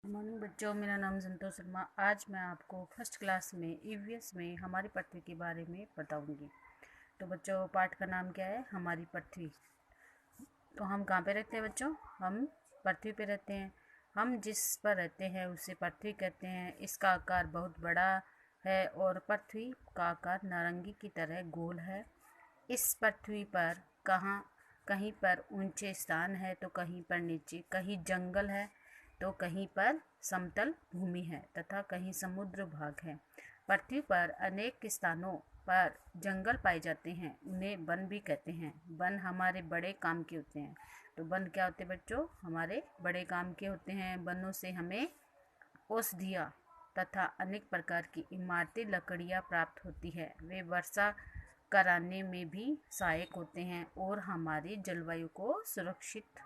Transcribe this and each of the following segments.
Morning बच्चों, मेरा नाम संतोष शर्मा। आज मैं आपको फर्स्ट क्लास में ईवीएस में हमारी पृथ्वी के बारे में बताऊंगी। तो बच्चों, पाठ का नाम क्या है? हमारी पृथ्वी। तो हम कहाँ पे रहते हैं बच्चों? हम पृथ्वी पे रहते हैं। हम जिस पर रहते हैं उसे पृथ्वी कहते हैं। इसका आकार बहुत बड़ा है और पृथ्वी का आकार नारंगी की तरह गोल है। इस पृथ्वी पर कहीं पर ऊंचे स्थान है तो कहीं पर नीचे, कहीं जंगल है तो कहीं पर समतल भूमि है तथा कहीं समुद्र भाग है। पृथ्वी पर अनेक स्थानों पर जंगल पाए जाते हैं, उन्हें वन भी कहते हैं। वन हमारे बड़े काम के होते हैं। तो वन क्या होते हैं बच्चों? हमारे बड़े काम के होते हैं। वनों से हमें औषधियाँ तथा अनेक प्रकार की इमारती लकड़ियाँ प्राप्त होती है। वे वर्षा कराने में भी सहायक होते हैं और हमारी जलवायु को सुरक्षित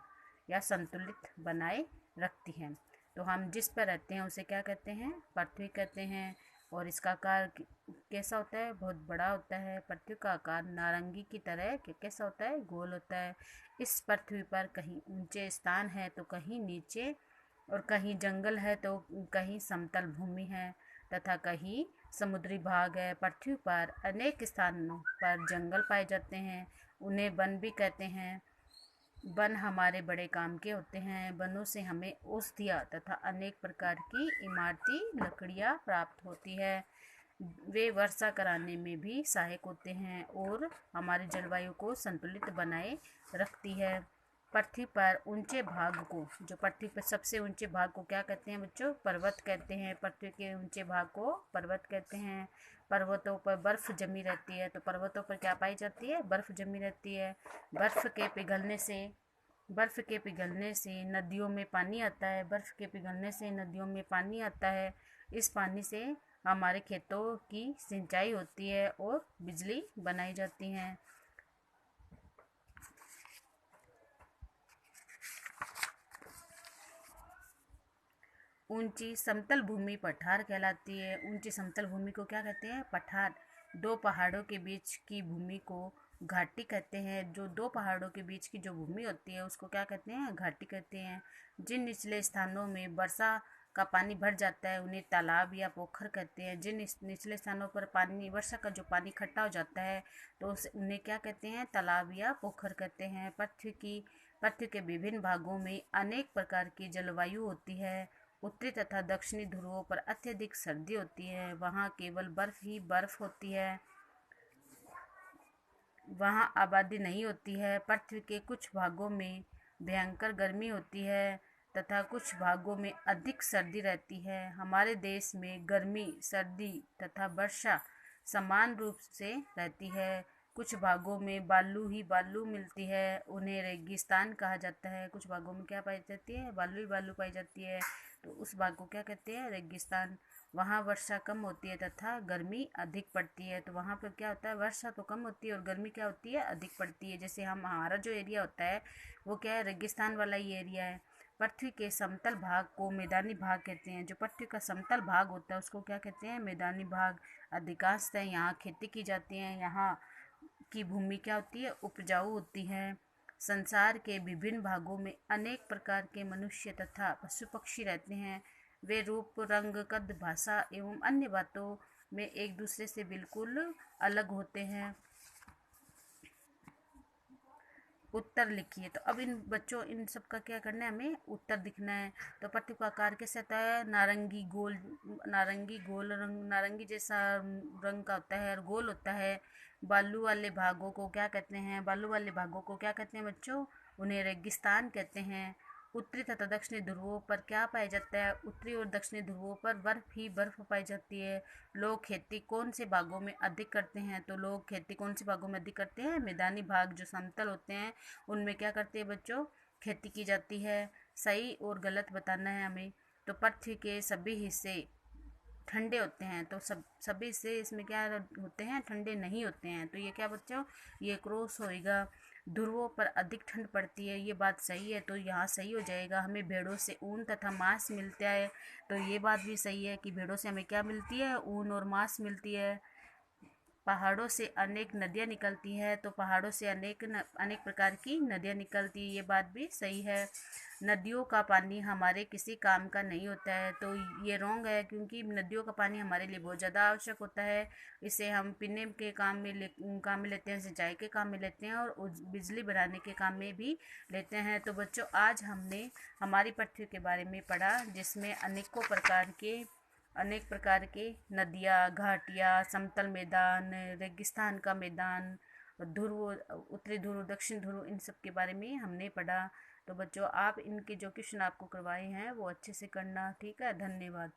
या संतुलित बनाए रखती हैं। तो हम जिस पर रहते हैं उसे क्या कहते हैं? पृथ्वी कहते हैं। और इसका आकार कैसा होता है? बहुत बड़ा होता है। पृथ्वी का आकार नारंगी की तरह कैसा होता है? गोल होता है। इस पृथ्वी पर कहीं ऊंचे स्थान है तो कहीं नीचे, और कहीं जंगल है तो कहीं समतल भूमि है तथा कहीं समुद्री भाग है। पृथ्वी पर अनेक स्थानों पर जंगल पाए जाते हैं, उन्हें वन भी कहते हैं। वन हमारे बड़े काम के होते हैं। वनों से हमें औषधियाँ तथा अनेक प्रकार की इमारती लकड़ियाँ प्राप्त होती है। वे वर्षा कराने में भी सहायक होते हैं और हमारी जलवायु को संतुलित बनाए रखती है। पृथ्वी पर ऊंचे भाग को, जो पृथ्वी पर सबसे ऊंचे भाग को क्या कहते हैं बच्चों? पर्वत कहते हैं। पृथ्वी के ऊंचे भाग को पर्वत कहते हैं। पर्वतों पर बर्फ जमी रहती है। तो पर्वतों पर क्या पाई जाती है? बर्फ जमी रहती है। बर्फ के पिघलने से बर्फ के पिघलने से नदियों में पानी आता है। बर्फ के पिघलने से नदियों में पानी आता है। इस पानी से हमारे खेतों की सिंचाई होती है और बिजली बनाई जाती है। ऊंची समतल भूमि पठार कहलाती है। ऊंची समतल भूमि को क्या कहते हैं? पठार। दो पहाड़ों के बीच की भूमि को घाटी कहते हैं। जो दो पहाड़ों के बीच की जो भूमि होती है उसको क्या कहते हैं? घाटी कहते हैं। जिन निचले स्थानों में वर्षा का पानी भर जाता है उन्हें तालाब या पोखर कहते हैं। जिन निचले स्थानों पर पानी, वर्षा का जो पानी इकट्ठा हो जाता है तो उन्हें क्या कहते हैं? तालाब या पोखर कहते हैं। पृथ्वी के विभिन्न भागों में अनेक प्रकार की जलवायु होती है। उत्तरी तथा दक्षिणी ध्रुवों पर अत्यधिक सर्दी होती है, वहाँ केवल बर्फ ही बर्फ होती है, वहाँ आबादी नहीं होती है। पृथ्वी के कुछ भागों में भयंकर गर्मी होती है तथा कुछ भागों में अधिक सर्दी रहती है। हमारे देश में गर्मी, सर्दी तथा वर्षा समान रूप से रहती है। कुछ भागों में बालू ही बालू मिलती है, उन्हें रेगिस्तान कहा जाता है। कुछ भागों में क्या पाई जाती है? बालू ही बालू पाई जाती है, तो उस भाग को क्या कहते हैं? रेगिस्तान। वहाँ वर्षा कम होती है तथा गर्मी अधिक पड़ती है। तो वहाँ पर क्या होता है? वर्षा तो कम होती है और गर्मी क्या होती है? अधिक पड़ती है। जैसे हमारा जो एरिया होता है वो क्या है? रेगिस्तान वाला ही एरिया है। पृथ्वी के समतल भाग को मैदानी भाग कहते हैं। जो पृथ्वी का समतल भाग होता है उसको क्या कहते हैं? मैदानी भाग। अधिकांशतः यहाँ खेती की जाती है। यहाँ की भूमि क्या होती है? उपजाऊ होती है। संसार के विभिन्न भागों में अनेक प्रकार के मनुष्य तथा पशु पक्षी रहते हैं। वे रूप, रंग, कद, भाषा एवं अन्य बातों में एक दूसरे से बिल्कुल अलग होते हैं। उत्तर लिखिए। तो अब इन बच्चों, इन सब का क्या करना है? हमें उत्तर दिखना है। तो पृथ्वी का आकार कैसा होता है? नारंगी गोल रंग, नारंगी जैसा रंग का होता है और गोल होता है। बालू वाले भागों को क्या कहते हैं? बालू वाले भागों को क्या कहते हैं बच्चों? उन्हें रेगिस्तान कहते हैं। उत्तरी तथा दक्षिणी ध्रुवों पर क्या पाया जाता है? उत्तरी और दक्षिणी ध्रुवों पर बर्फ ही बर्फ पाई जाती है। लोग खेती कौन से भागों में अधिक करते हैं? तो लोग खेती कौन से भागों में अधिक करते हैं? मैदानी भाग जो समतल होते हैं उनमें क्या करते हैं बच्चों? खेती की जाती है। सही और गलत बताना है हमें। तो पृथ्वी के सभी हिस्से ठंडे होते हैं, तो सभी हिस्से इसमें क्या होते हैं? ठंडे नहीं होते हैं। तो ये क्या बच्चों? ये क्रॉस होएगा। ध्रुवों पर अधिक ठंड पड़ती है, ये बात सही है, तो यहाँ सही हो जाएगा। हमें भेड़ों से ऊन तथा मांस मिलता है, तो ये बात भी सही है कि भेड़ों से हमें क्या मिलती है? ऊन और मांस मिलती है। पहाड़ों से अनेक नदियाँ निकलती हैं, तो पहाड़ों से अनेक प्रकार की नदियाँ निकलती है, ये बात भी सही है। नदियों का पानी हमारे किसी काम का नहीं होता है, तो ये रॉन्ग है, क्योंकि नदियों का पानी हमारे लिए बहुत ज़्यादा आवश्यक होता है। इसे हम पीने के काम में लेते हैं, सिंचाई के काम में लेते हैं, और बिजली बनाने के काम में भी लेते हैं। तो बच्चों, आज हमने हमारी पृथ्वी के बारे में पढ़ा, जिसमें अनेक प्रकार के नदियाँ, घाटियाँ, समतल मैदान, रेगिस्तान का मैदान, ध्रुव, उत्तरी ध्रुव, दक्षिण ध्रुव, इन सब के बारे में हमने पढ़ा। तो बच्चों, आप इनके जो क्वेश्चन आपको करवाए हैं वो अच्छे से करना, ठीक है। धन्यवाद।